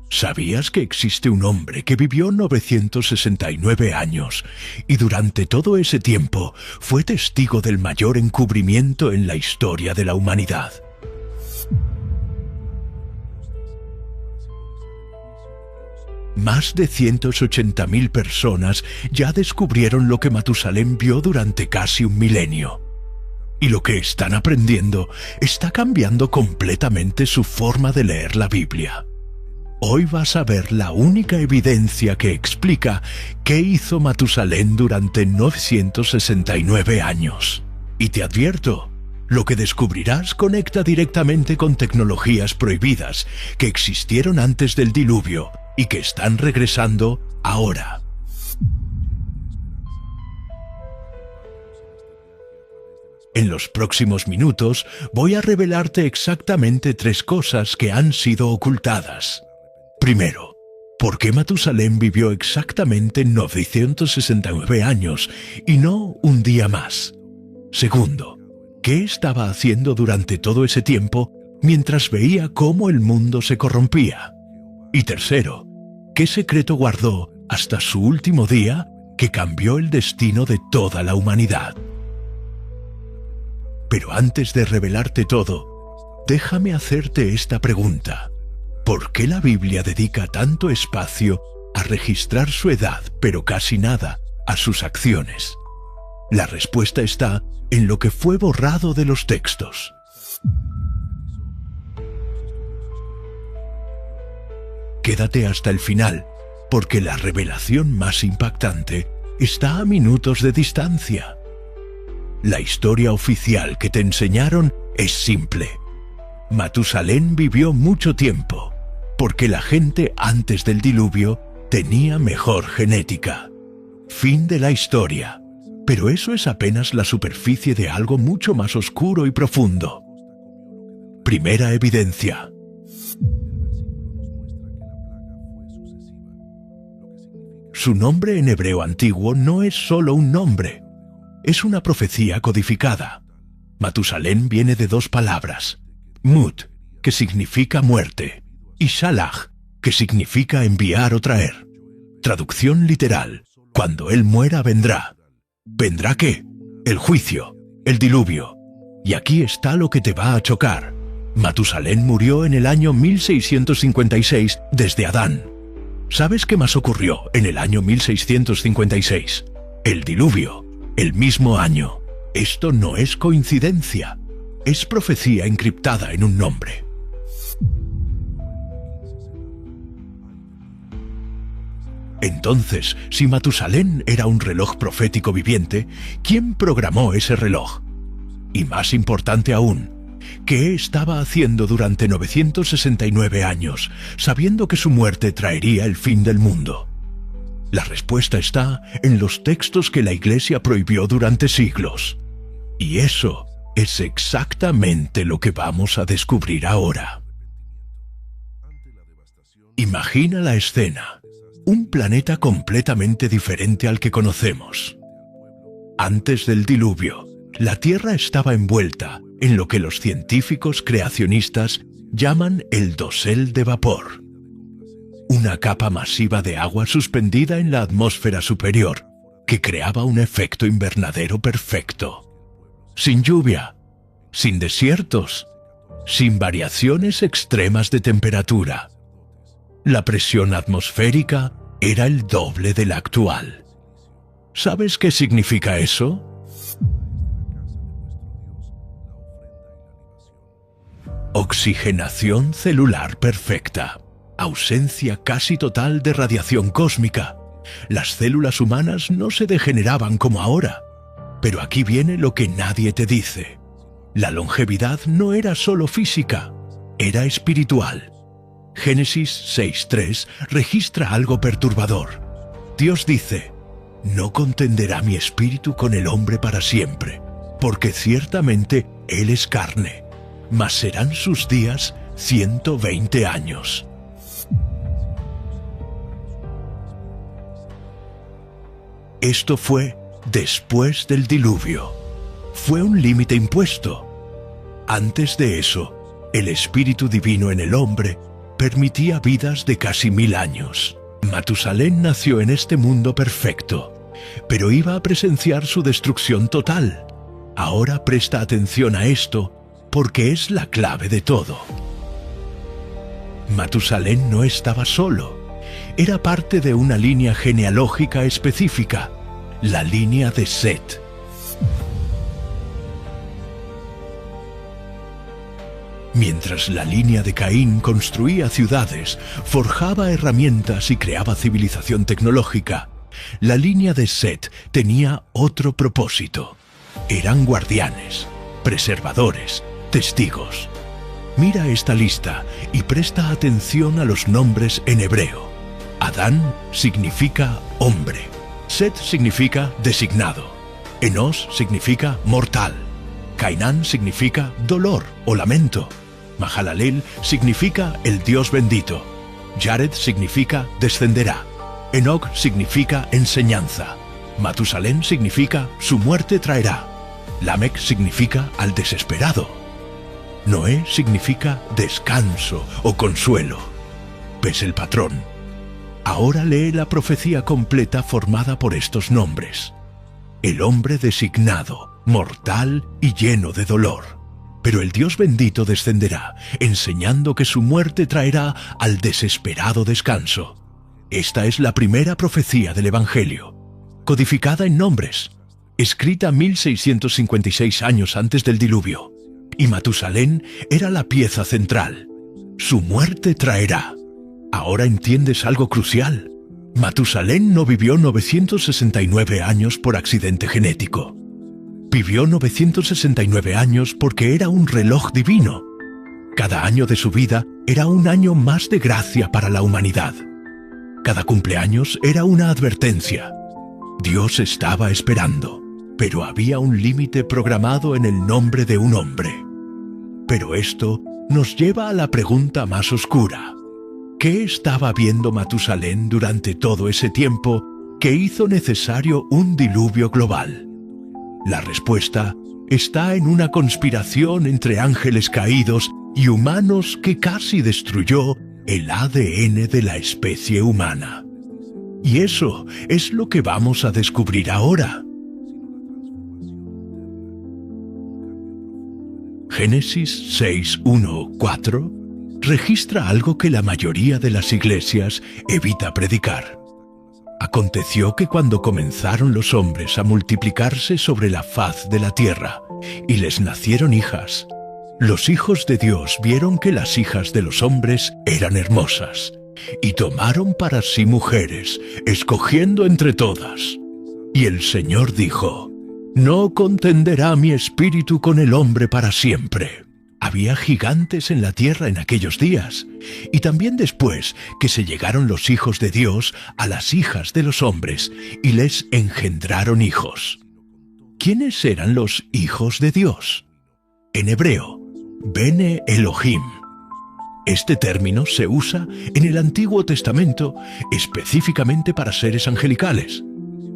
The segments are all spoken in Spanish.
¿Sabías que existe un hombre que vivió 969 años y durante todo ese tiempo fue testigo del mayor encubrimiento en la historia de la humanidad? Más de 180.000 personas ya descubrieron lo que Matusalén vio durante casi un milenio. Y lo que están aprendiendo está cambiando completamente su forma de leer la Biblia. Hoy vas a ver la única evidencia que explica qué hizo Matusalén durante 969 años. Y te advierto, lo que descubrirás conecta directamente con tecnologías prohibidas que existieron antes del diluvio y que están regresando ahora. En los próximos minutos voy a revelarte exactamente 3 cosas que han sido ocultadas. Primero, ¿por qué Matusalén vivió exactamente 969 años y no un día más? Segundo, ¿qué estaba haciendo durante todo ese tiempo mientras veía cómo el mundo se corrompía? Y tercero, ¿qué secreto guardó hasta su último día que cambió el destino de toda la humanidad? Pero antes de revelarte todo, déjame hacerte esta pregunta. ¿Por qué la Biblia dedica tanto espacio a registrar su edad, pero casi nada a sus acciones? La respuesta está en lo que fue borrado de los textos. Quédate hasta el final, porque la revelación más impactante está a minutos de distancia. La historia oficial que te enseñaron es simple. Matusalén vivió mucho tiempo, porque la gente antes del diluvio tenía mejor genética. Fin de la historia. Pero eso es apenas la superficie de algo mucho más oscuro y profundo. Primera evidencia. Su nombre en hebreo antiguo no es solo un nombre. Es una profecía codificada. Matusalén viene de 2 palabras. Mut, que significa muerte, y Shalach, que significa enviar o traer. Traducción literal: cuando él muera vendrá. ¿Vendrá qué? El juicio, el diluvio. Y aquí está lo que te va a chocar. Matusalén murió en el año 1656 desde Adán. ¿Sabes qué más ocurrió en el año 1656? El diluvio, el mismo año. Esto no es coincidencia. Es profecía encriptada en un nombre. Entonces, si Matusalén era un reloj profético viviente, ¿quién programó ese reloj? Y más importante aún, ¿qué estaba haciendo durante 969 años, sabiendo que su muerte traería el fin del mundo? La respuesta está en los textos que la Iglesia prohibió durante siglos. Y eso es exactamente lo que vamos a descubrir ahora. Imagina la escena. Un planeta completamente diferente al que conocemos. Antes del diluvio, la Tierra estaba envuelta en lo que los científicos creacionistas llaman el dosel de vapor. Una capa masiva de agua suspendida en la atmósfera superior, que creaba un efecto invernadero perfecto. Sin lluvia, sin desiertos, sin variaciones extremas de temperatura. La presión atmosférica era el doble de la actual. ¿Sabes qué significa eso? Oxigenación celular perfecta. Ausencia casi total de radiación cósmica. Las células humanas no se degeneraban como ahora. Pero aquí viene lo que nadie te dice. La longevidad no era solo física, era espiritual. Génesis 6:3 registra algo perturbador. Dios dice: «No contenderá mi espíritu con el hombre para siempre, porque ciertamente él es carne, mas serán sus días 120 años». Esto fue después del diluvio. Fue un límite impuesto. Antes de eso, el Espíritu Divino en el hombre permitía vidas de casi 1000 años. Matusalén nació en este mundo perfecto, pero iba a presenciar su destrucción total. Ahora presta atención a esto, porque es la clave de todo. Matusalén no estaba solo. Era parte de una línea genealógica específica, la línea de Set. Mientras la línea de Caín construía ciudades, forjaba herramientas y creaba civilización tecnológica, la línea de Set tenía otro propósito. Eran guardianes, preservadores, testigos. Mira esta lista y presta atención a los nombres en hebreo. Adán significa hombre. Set significa designado. Enos significa mortal. Cainán significa dolor o lamento. Mahalalel significa el Dios bendito. Jared significa descenderá. Enoc significa enseñanza. Matusalén significa su muerte traerá. Lamec significa al desesperado. Noé significa descanso o consuelo. ¿Ves el patrón? Ahora lee la profecía completa formada por estos nombres. El hombre designado, mortal y lleno de dolor. Pero el Dios bendito descenderá, enseñando que su muerte traerá al desesperado descanso. Esta es la primera profecía del Evangelio, codificada en nombres, escrita 1656 años antes del diluvio. Y Matusalén era la pieza central. Su muerte traerá. Ahora entiendes algo crucial. Matusalén no vivió 969 años por accidente genético. Vivió 969 años porque era un reloj divino. Cada año de su vida era un año más de gracia para la humanidad. Cada cumpleaños era una advertencia. Dios estaba esperando, pero había un límite programado en el nombre de un hombre. Pero esto nos lleva a la pregunta más oscura. ¿Qué estaba viendo Matusalén durante todo ese tiempo que hizo necesario un diluvio global? La respuesta está en una conspiración entre ángeles caídos y humanos que casi destruyó el ADN de la especie humana. Y eso es lo que vamos a descubrir ahora. Génesis 6:1-4 registra algo que la mayoría de las iglesias evita predicar. Aconteció que cuando comenzaron los hombres a multiplicarse sobre la faz de la tierra, y les nacieron hijas, los hijos de Dios vieron que las hijas de los hombres eran hermosas, y tomaron para sí mujeres, escogiendo entre todas. Y el Señor dijo: «No contenderá mi espíritu con el hombre para siempre». Había gigantes en la tierra en aquellos días, y también después que se llegaron los hijos de Dios a las hijas de los hombres, y les engendraron hijos. ¿Quiénes eran los hijos de Dios? En hebreo, Bene Elohim. Este término se usa en el Antiguo Testamento específicamente para seres angelicales.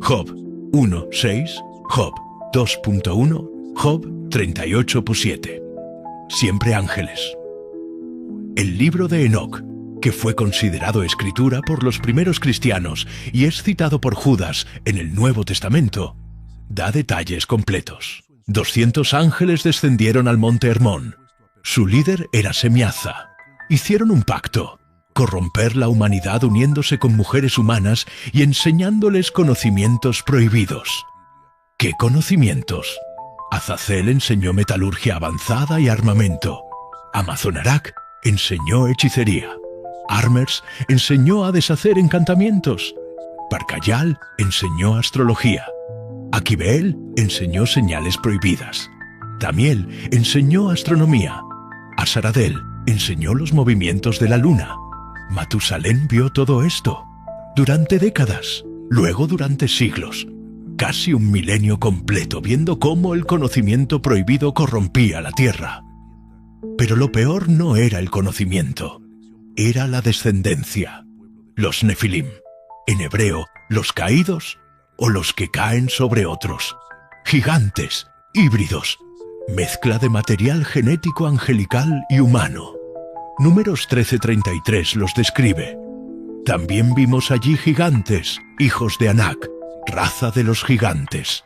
Job 1:6, Job 2.1, Job 38:7. Siempre ángeles. El libro de Enoc, que fue considerado escritura por los primeros cristianos y es citado por Judas en el Nuevo Testamento, da detalles completos. 200 ángeles descendieron al monte Hermón. Su líder era Semiaza. Hicieron un pacto: corromper la humanidad uniéndose con mujeres humanas y enseñándoles conocimientos prohibidos. ¿Qué conocimientos? Azazel enseñó metalurgia avanzada y armamento. Amazonarak enseñó hechicería. Armers enseñó a deshacer encantamientos. Parcayal enseñó astrología. Aquibeel enseñó señales prohibidas. Tamiel enseñó astronomía. Asaradel enseñó los movimientos de la luna. Matusalén vio todo esto durante décadas, luego durante siglos. Casi un milenio completo viendo cómo el conocimiento prohibido corrompía la tierra. Pero lo peor no era el conocimiento, era la descendencia. Los Nefilim, en hebreo, los caídos o los que caen sobre otros. Gigantes, híbridos, mezcla de material genético angelical y humano. Números 13:33 los describe. También vimos allí gigantes, hijos de Anac, raza de los gigantes.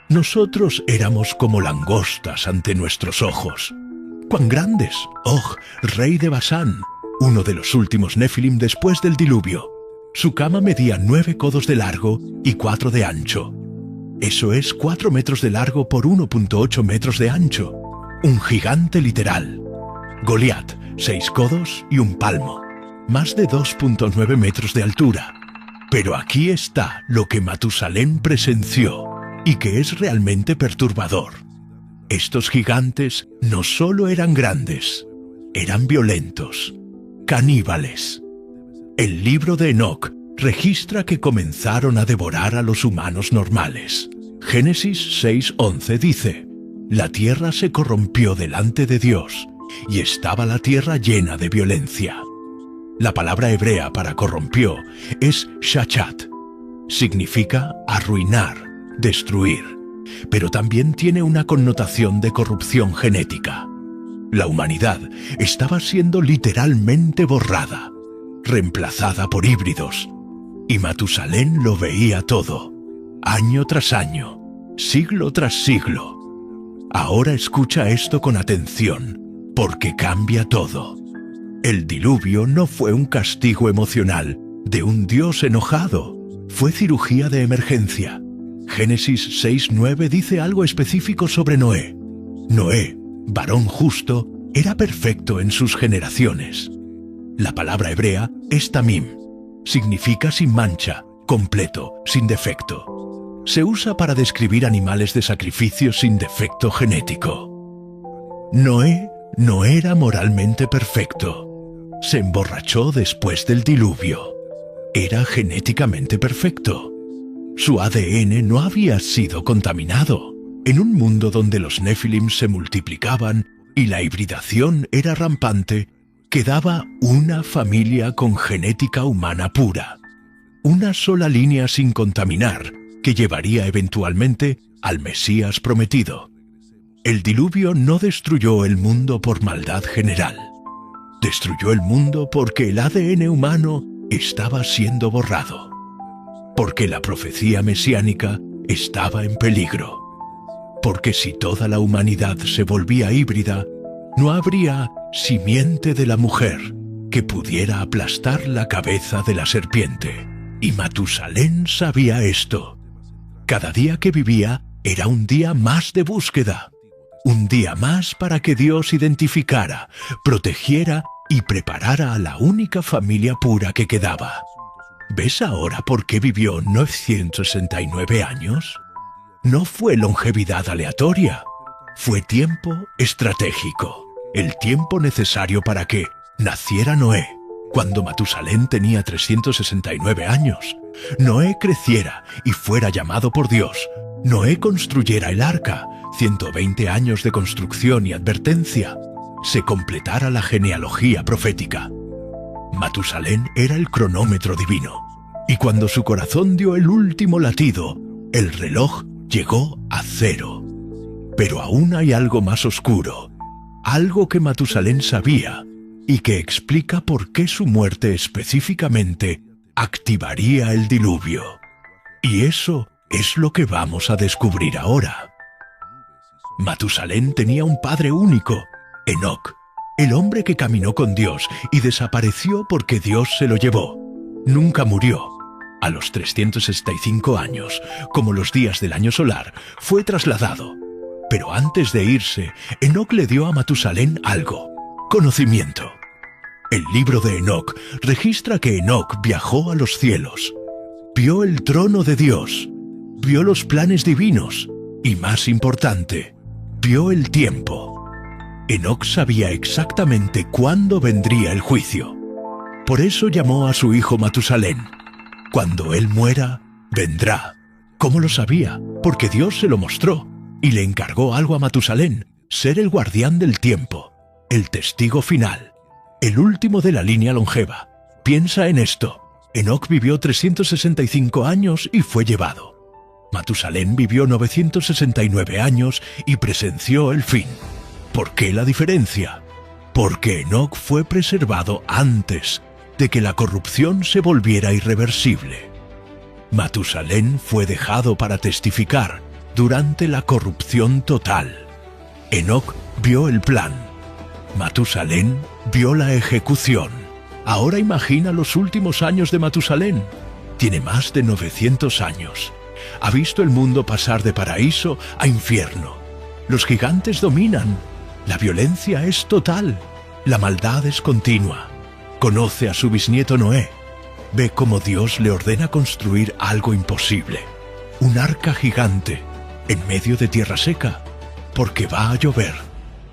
Nosotros éramos como langostas ante nuestros ojos. ¡Cuán grandes! Og, rey de Basán, uno de los últimos Nefilim después del diluvio. Su cama medía 9 codos de largo y 4 de ancho. Eso es 4 metros de largo por 1,8 metros de ancho. Un gigante literal. Goliat, 6 codos y un palmo. Más de 2,9 metros de altura. Pero aquí está lo que Matusalén presenció y que es realmente perturbador. Estos gigantes no solo eran grandes, eran violentos, caníbales. El libro de Enoc registra que comenzaron a devorar a los humanos normales. Génesis 6:11 dice: la tierra se corrompió delante de Dios y estaba la tierra llena de violencia. La palabra hebrea para corrompió es shachat. Significa arruinar, destruir, pero también tiene una connotación de corrupción genética. La humanidad estaba siendo literalmente borrada, reemplazada por híbridos, y Matusalén lo veía todo, año tras año, siglo tras siglo. Ahora escucha esto con atención, porque cambia todo. El diluvio no fue un castigo emocional de un Dios enojado, fue cirugía de emergencia. Génesis 6:9 dice algo específico sobre Noé. Noé, varón justo, era perfecto en sus generaciones. La palabra hebrea es tamim. Significa sin mancha, completo, sin defecto. Se usa para describir animales de sacrificio sin defecto genético. Noé no era moralmente perfecto. Se emborrachó después del diluvio. Era genéticamente perfecto. Su ADN no había sido contaminado. En un mundo donde los Nefilim se multiplicaban y la hibridación era rampante, quedaba una familia con genética humana pura. Una sola línea sin contaminar que llevaría eventualmente al Mesías prometido. El diluvio no destruyó el mundo por maldad general. Destruyó el mundo porque el ADN humano estaba siendo borrado. Porque la profecía mesiánica estaba en peligro. Porque si toda la humanidad se volvía híbrida, no habría simiente de la mujer que pudiera aplastar la cabeza de la serpiente. Y Matusalén sabía esto. Cada día que vivía era un día más de búsqueda. Un día más para que Dios identificara, protegiera y preparara a la única familia pura que quedaba. ¿Ves ahora por qué vivió 969 años? No fue longevidad aleatoria, fue tiempo estratégico, el tiempo necesario para que naciera Noé. Cuando Matusalén tenía 369 años, Noé creciera y fuera llamado por Dios. Noé construyera el arca, 120 años de construcción y advertencia. Se completara la genealogía profética. Matusalén era el cronómetro divino, y cuando su corazón dio el último latido, el reloj llegó a 0. Pero aún hay algo más oscuro, algo que Matusalén sabía y que explica por qué su muerte específicamente activaría el diluvio. Y eso es lo que vamos a descubrir ahora. Matusalén tenía un padre único, Enoc, el hombre que caminó con Dios y desapareció porque Dios se lo llevó. Nunca murió. A los 365 años, como los días del año solar, fue trasladado. Pero antes de irse, Enoc le dio a Matusalén algo: conocimiento. El libro de Enoc registra que Enoc viajó a los cielos. Vio el trono de Dios, vio los planes divinos y, más importante, vio el tiempo. Enoc sabía exactamente cuándo vendría el juicio. Por eso llamó a su hijo Matusalén. Cuando él muera, vendrá. ¿Cómo lo sabía? Porque Dios se lo mostró y le encargó algo a Matusalén: ser el guardián del tiempo, el testigo final, el último de la línea longeva. Piensa en esto. Enoc vivió 365 años y fue llevado. Matusalén vivió 969 años y presenció el fin. ¿Por qué la diferencia? porque Enoc fue preservado antes de que la corrupción se volviera irreversible. Matusalén fue dejado para testificar durante la corrupción total. Enoc vio el plan. Matusalén vio la ejecución. Ahora imagina los últimos años de Matusalén. Tiene más de 900 años. Ha visto el mundo pasar de paraíso a infierno. Los gigantes dominan. La violencia es total. La maldad es continua. Conoce a su bisnieto Noé. Ve cómo Dios le ordena construir algo imposible. Un arca gigante en medio de tierra seca, porque va a llover.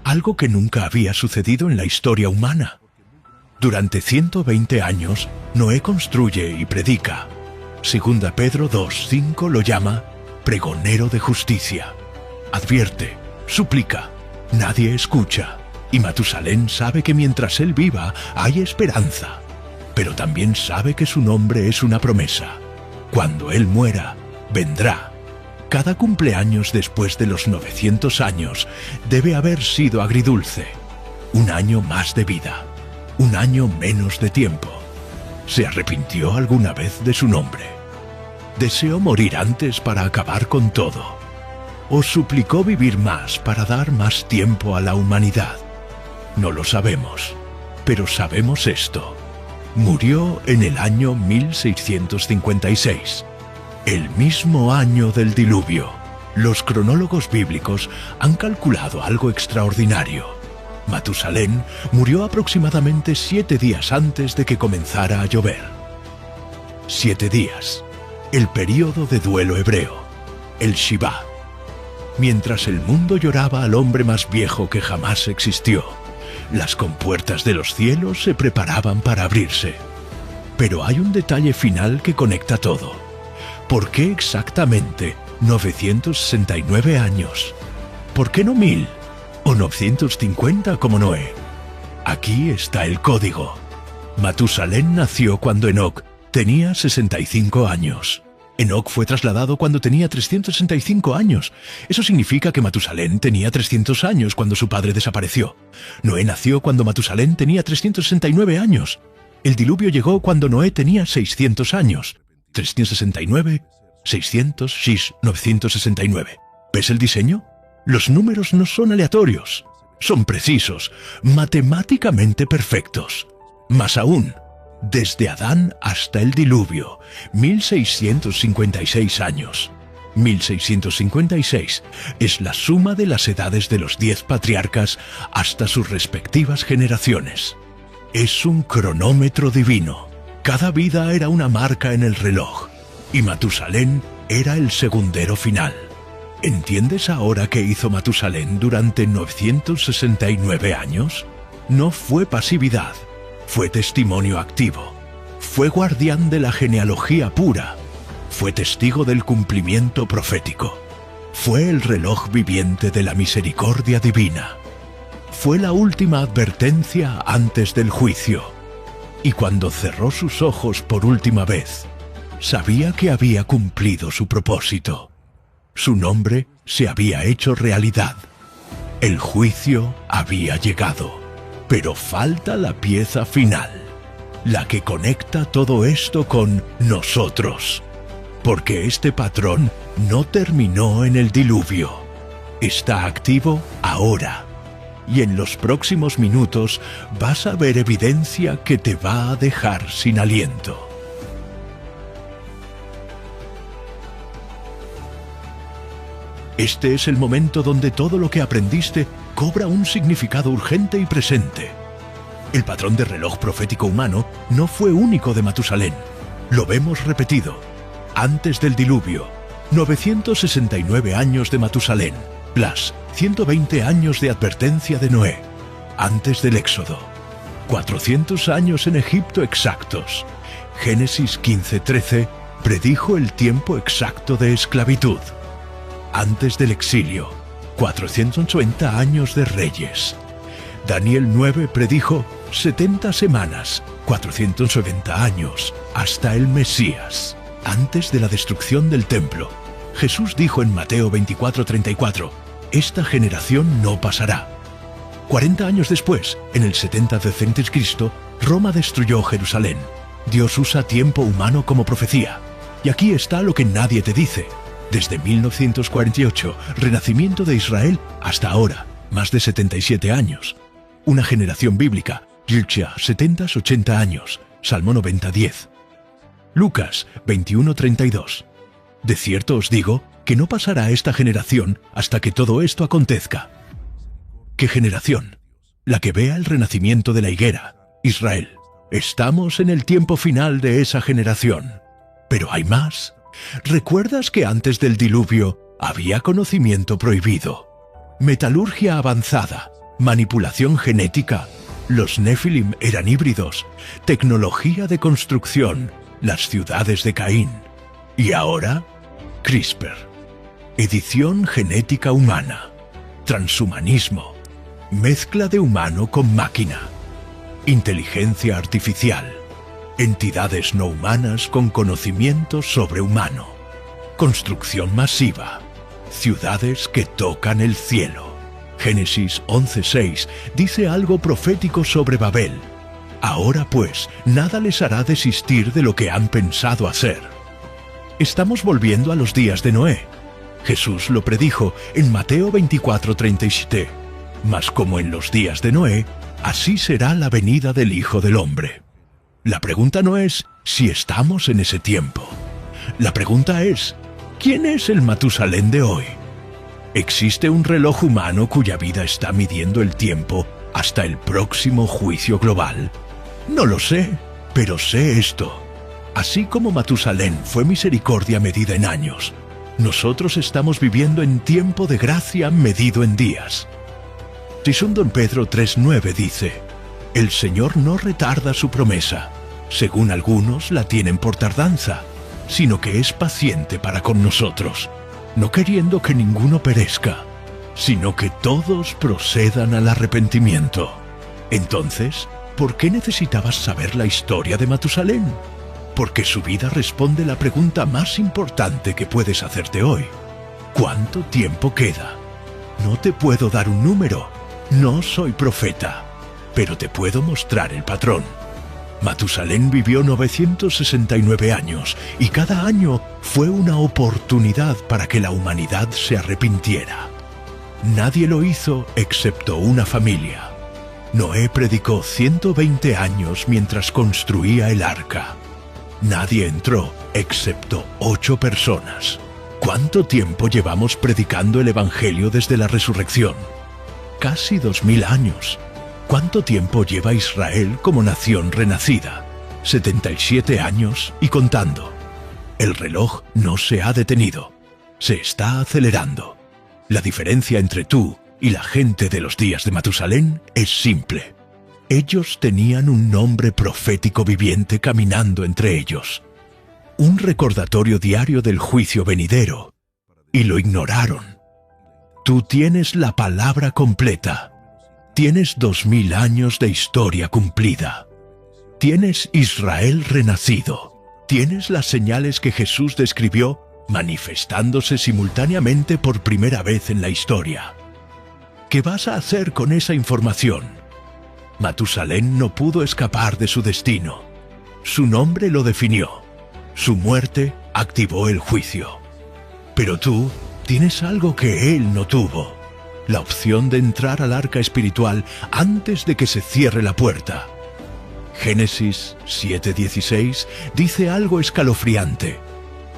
Algo que nunca había sucedido en la historia humana. Durante 120 años, Noé construye y predica. Segunda Pedro 2:5 lo llama pregonero de justicia. Advierte, suplica, nadie escucha. Y Matusalén sabe que mientras él viva hay esperanza. Pero también sabe que su nombre es una promesa. Cuando él muera, vendrá. Cada cumpleaños después de los 900 años debe haber sido agridulce. Un año más de vida. Un año menos de tiempo. ¿Se arrepintió alguna vez de su nombre? ¿Deseó morir antes para acabar con todo? ¿O suplicó vivir más para dar más tiempo a la humanidad? No lo sabemos, pero sabemos esto. Murió en el año 1656, el mismo año del diluvio. Los cronólogos bíblicos han calculado algo extraordinario. Matusalén murió aproximadamente 7 días antes de que comenzara a llover. 7 días, el período de duelo hebreo, el Shivá. Mientras el mundo lloraba al hombre más viejo que jamás existió, las compuertas de los cielos se preparaban para abrirse. Pero hay un detalle final que conecta todo. ¿Por qué exactamente 969 años? ¿Por qué no 1000? ¿O 950 como Noé? Aquí está el código. Matusalén nació cuando Enoc tenía 65 años. Enoc fue trasladado cuando tenía 365 años. Eso significa que Matusalén tenía 300 años cuando su padre desapareció. Noé nació cuando Matusalén tenía 369 años. El diluvio llegó cuando Noé tenía 600 años. 369, 600, 969. ¿Ves el diseño? Los números no son aleatorios. Son precisos, matemáticamente perfectos. Más aún, desde Adán hasta el diluvio, 1656 años. 1656 es la suma de las edades de los 10 patriarcas hasta sus respectivas generaciones. Es un cronómetro divino. Cada vida era una marca en el reloj, y Matusalén era el segundero final. ¿Entiendes ahora qué hizo Matusalén durante 969 años? No fue pasividad, fue testimonio activo. Fue guardián de la genealogía pura. Fue testigo del cumplimiento profético. Fue el reloj viviente de la misericordia divina. Fue la última advertencia antes del juicio. Y cuando cerró sus ojos por última vez, sabía que había cumplido su propósito. Su nombre se había hecho realidad. El juicio había llegado. Pero falta la pieza final, la que conecta todo esto con nosotros. Porque este patrón no terminó en el diluvio. Está activo ahora. Y en los próximos minutos vas a ver evidencia que te va a dejar sin aliento. Este es el momento donde todo lo que aprendiste cobra un significado urgente y presente. El patrón de reloj profético humano no fue único de Matusalén. Lo vemos repetido. Antes del diluvio, 969 años de Matusalén, plus 120 años de advertencia de Noé. Antes del Éxodo, 400 años en Egipto exactos. Génesis 15:13 predijo el tiempo exacto de esclavitud. Antes del exilio, 480 años de reyes. Daniel 9 predijo 70 semanas, 490 años, hasta el Mesías. Antes de la destrucción del templo, Jesús dijo en Mateo 24:34, esta generación no pasará. 40 años después, en el 70 d.C., Roma destruyó Jerusalén. Dios usa tiempo humano como profecía. Y aquí está lo que nadie te dice. Desde 1948, renacimiento de Israel, hasta ahora, más de 77 años. Una generación bíblica, Yilchia, 70-80 años, Salmo 90-10. Lucas 21-32. De cierto os digo que no pasará esta generación hasta que todo esto acontezca. ¿Qué generación? La que vea el renacimiento de la higuera, Israel. Estamos en el tiempo final de esa generación. Pero hay más. ¿Recuerdas que antes del diluvio había conocimiento prohibido? Metalurgia avanzada, manipulación genética, los Nefilim eran híbridos, tecnología de construcción, las ciudades de Caín. ¿Y ahora? CRISPR. Edición genética humana, transhumanismo, mezcla de humano con máquina, inteligencia artificial, entidades no humanas con conocimiento sobrehumano, construcción masiva, ciudades que tocan el cielo. Génesis 11:6 dice algo profético sobre Babel. Ahora pues, nada les hará desistir de lo que han pensado hacer. Estamos volviendo a los días de Noé. Jesús lo predijo en Mateo 24:37. Mas como en los días de Noé, así será la venida del Hijo del Hombre. La pregunta no es si estamos en ese tiempo. La pregunta es, ¿quién es el Matusalén de hoy? ¿Existe un reloj humano cuya vida está midiendo el tiempo hasta el próximo juicio global? No lo sé, pero sé esto. Así como Matusalén fue misericordia medida en años, nosotros estamos viviendo en tiempo de gracia medido en días. Don Pedro 3:9 dice, «El Señor no retarda su promesa, según algunos la tienen por tardanza, sino que es paciente para con nosotros, no queriendo que ninguno perezca, sino que todos procedan al arrepentimiento». Entonces, ¿por qué necesitabas saber la historia de Matusalén? Porque su vida responde la pregunta más importante que puedes hacerte hoy. ¿Cuánto tiempo queda? No te puedo dar un número, no soy profeta, pero te puedo mostrar el patrón. Matusalén vivió 969 años y cada año fue una oportunidad para que la humanidad se arrepintiera. Nadie lo hizo excepto una familia. Noé predicó 120 años mientras construía el arca. Nadie entró excepto 8 personas. ¿Cuánto tiempo llevamos predicando el Evangelio desde la resurrección? Casi 2000 años. ¿Cuánto tiempo lleva Israel como nación renacida? 77 años y contando. El reloj no se ha detenido. Se está acelerando. La diferencia entre tú y la gente de los días de Matusalén es simple. Ellos tenían un nombre profético viviente caminando entre ellos. Un recordatorio diario del juicio venidero. Y lo ignoraron. Tú tienes la palabra completa. Tienes 2000 años de historia cumplida. Tienes Israel renacido. Tienes las señales que Jesús describió manifestándose simultáneamente por primera vez en la historia. ¿Qué vas a hacer con esa información? Matusalén no pudo escapar de su destino. Su nombre lo definió. Su muerte activó el juicio. Pero tú tienes algo que él no tuvo. La opción de entrar al arca espiritual antes de que se cierre la puerta. Génesis 7:16 dice algo escalofriante.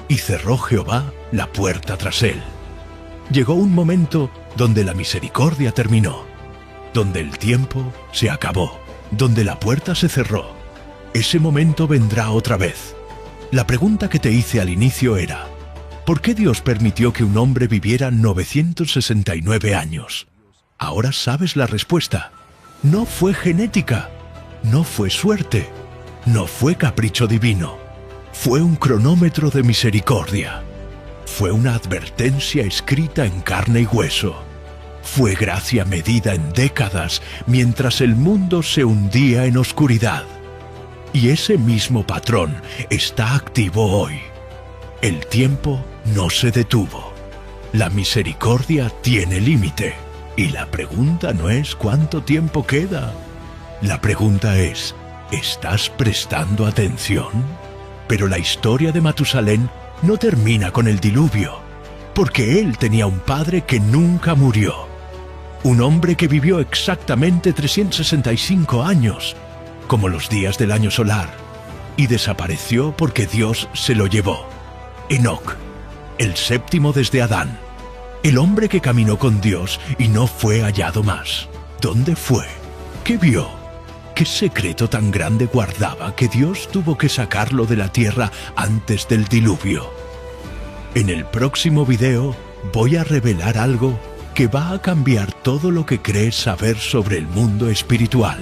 Y cerró Jehová la puerta tras él. Llegó un momento donde la misericordia terminó, donde el tiempo se acabó, donde la puerta se cerró. Ese momento vendrá otra vez. La pregunta que te hice al inicio era, ¿por qué Dios permitió que un hombre viviera 969 años? Ahora sabes la respuesta. No fue genética, no fue suerte, no fue capricho divino. Fue un cronómetro de misericordia. Fue una advertencia escrita en carne y hueso. Fue gracia medida en décadas mientras el mundo se hundía en oscuridad. Y ese mismo patrón está activo hoy. El tiempo no se detuvo. La misericordia tiene límite. Y la pregunta no es cuánto tiempo queda. La pregunta es, ¿estás prestando atención? Pero la historia de Matusalén no termina con el diluvio, porque él tenía un padre que nunca murió. Un hombre que vivió exactamente 365 años, como los días del año solar, y desapareció porque Dios se lo llevó. Enoc, el séptimo desde Adán, el hombre que caminó con Dios y no fue hallado más. ¿Dónde fue? ¿Qué vio? ¿Qué secreto tan grande guardaba que Dios tuvo que sacarlo de la tierra antes del diluvio? En el próximo video voy a revelar algo que va a cambiar todo lo que crees saber sobre el mundo espiritual.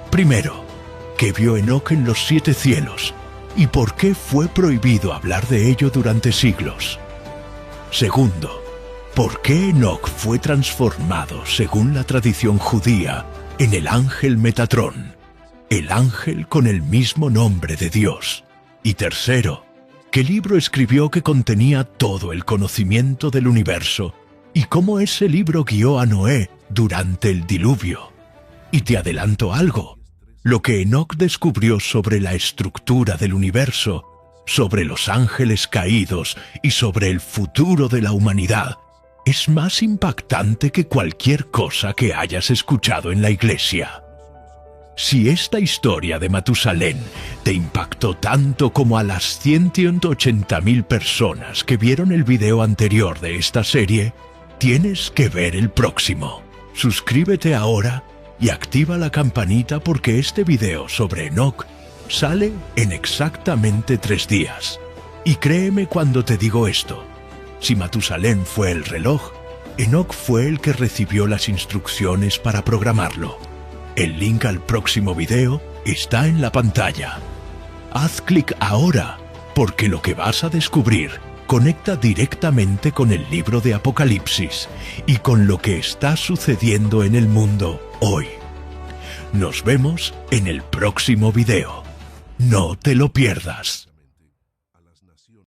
Primero, ¿qué vio Enoc en los 7 cielos? ¿Y por qué fue prohibido hablar de ello durante siglos? Segundo, ¿por qué Enoc fue transformado, según la tradición judía, en el ángel Metatrón, el ángel con el mismo nombre de Dios? Y tercero, ¿qué libro escribió que contenía todo el conocimiento del universo? ¿Y cómo ese libro guió a Noé durante el diluvio? Y te adelanto algo. Lo que Enoc descubrió sobre la estructura del universo, sobre los ángeles caídos y sobre el futuro de la humanidad, es más impactante que cualquier cosa que hayas escuchado en la iglesia. Si esta historia de Matusalén te impactó tanto como a las 180.000 personas que vieron el video anterior de esta serie, tienes que ver el próximo. Suscríbete ahora y activa la campanita porque este video sobre Enoc sale en exactamente 3 días. Y créeme cuando te digo esto, si Matusalén fue el reloj, Enoc fue el que recibió las instrucciones para programarlo. El link al próximo video está en la pantalla. Haz clic ahora, porque lo que vas a descubrir conecta directamente con el libro de Apocalipsis y con lo que está sucediendo en el mundo hoy. Nos vemos en el próximo video. No te lo pierdas.